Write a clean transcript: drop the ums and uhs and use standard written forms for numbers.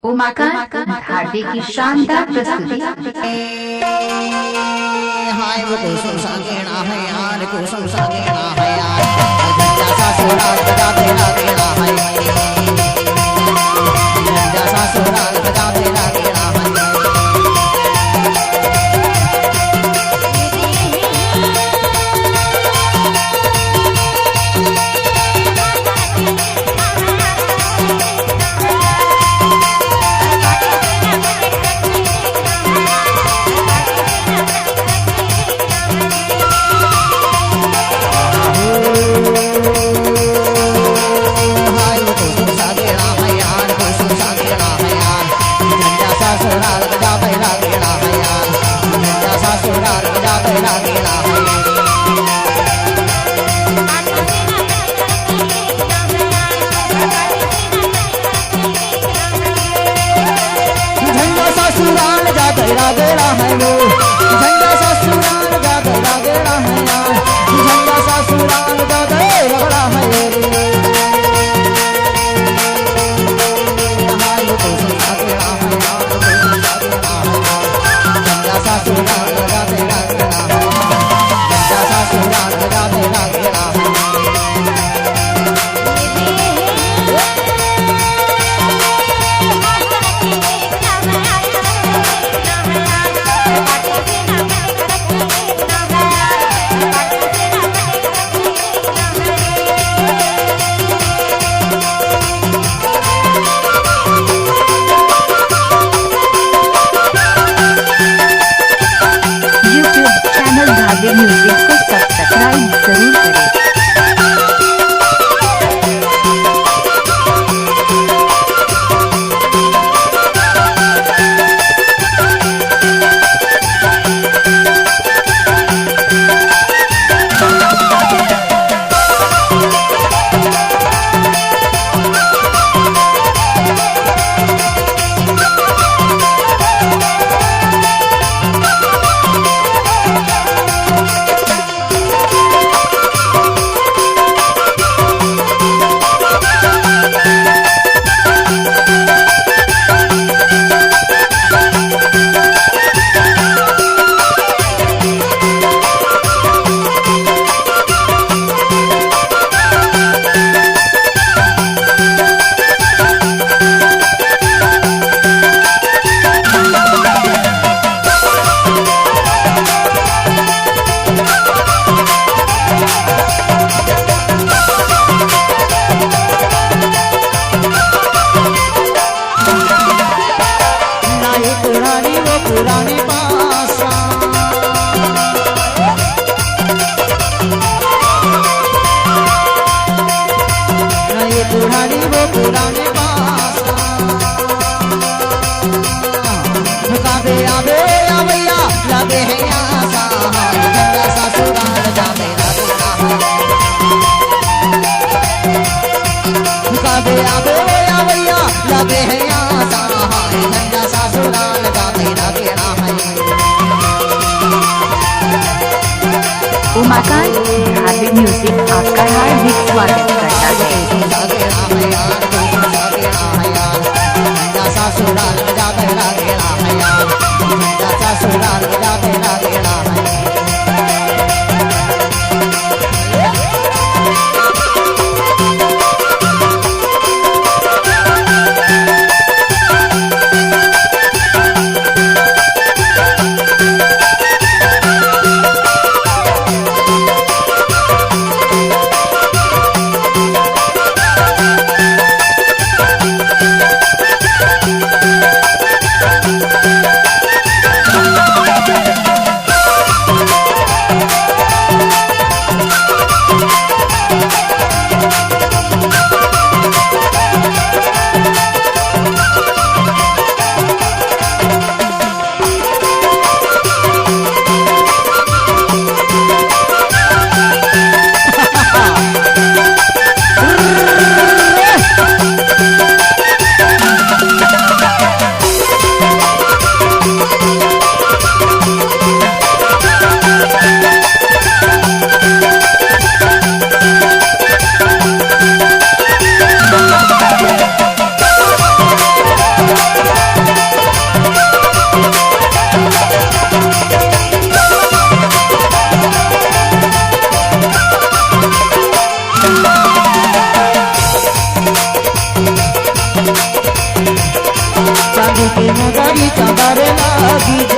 उमाकांत भारती की शानदार प्रस्तुति। हाय वो कुसुम सांगेना है यार, कुसुम सांगेना है यार, जैसा सुराग बजाते लागेना है, जैसा सुराग बजाते लागेना है। लागेला है वो झंडा सा सुराग जाते लागेला है यार, झंडा सा सुराग जाते लगड़ा है रे। हाय वो कुसुम सांगेना है यार, कुसुम सांगेना है यार, झंडा सा सुराग जाते लागेला है, झंडा सा सुराग जाते लागेला है। म्यूजिक को सब्सक्राइब जरूर करें। पुरानी पासा ये पुरानी वो पुराने पासा काबे आबे आवैया लगे है आसा, झंडा सा सुराग जाते लागेला है, काबे आबे आवैया लगे है आसा, झंडा सा सुराग जाते लागेला है। उमाकांत भारती म्यूजिक आपका हार्दिक स्वागत करता है। सुराग जाते लागेला है यार, जैसा सुराग जाते लागेला है। की चादर लागी